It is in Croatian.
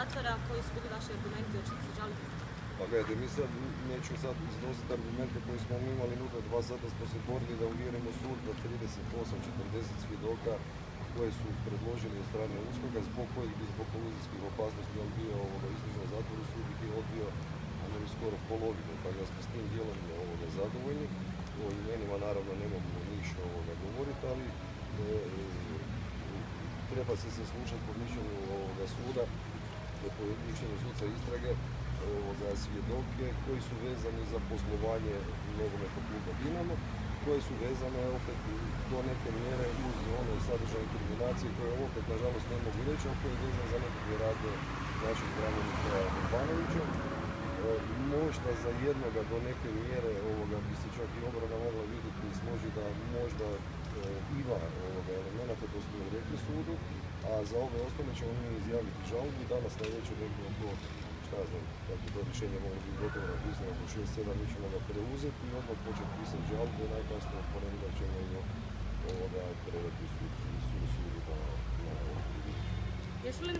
zatvora, koji su bili vaši argumenti, hoćete se žaliti? Pa gledajte, mi sad neću iznositi argumente koje smo mi imali unutra 2 sata, smo se borili da uvjerimo sud da 38-40 svjedoka koje su predložili od strane USKOK-a zbog kojih bi zbog kolizijskih opasnosti on bio izložen zatvoru, sud ih je odbio skoro polovinu, pa da smo s tim dijelom zadovoljni. O imenima naravno nemamo ništa govoriti, ali treba se saslušati po mišljenju suda, po mišljenju sudca istrage, svjedoke koji su vezani za poslovanje nogometnog kluba Dinamo, koje su vezane opet do neke mjere uz one sadržaje inkriminacije koje opet nažalost ne mogu reći, a koje je vezan za nekakve radnje našeg branjenika Banovića. Možda za jednoga do neke mjere bi se čak i obrana mogla vidjeti i složiti da možda ima elemenata, to smo rekli sudu, a za ove ostale ćemo mi izjaviti žalbu. Danas na večer negdje oko, šta znam, kako to rješenje moglo biti gotovo napisano oko 6-7, mi ćemo ga preuzeti i odmah početi pisati žalbu, najkasnije od ponedjeljka ćemo predati sudu na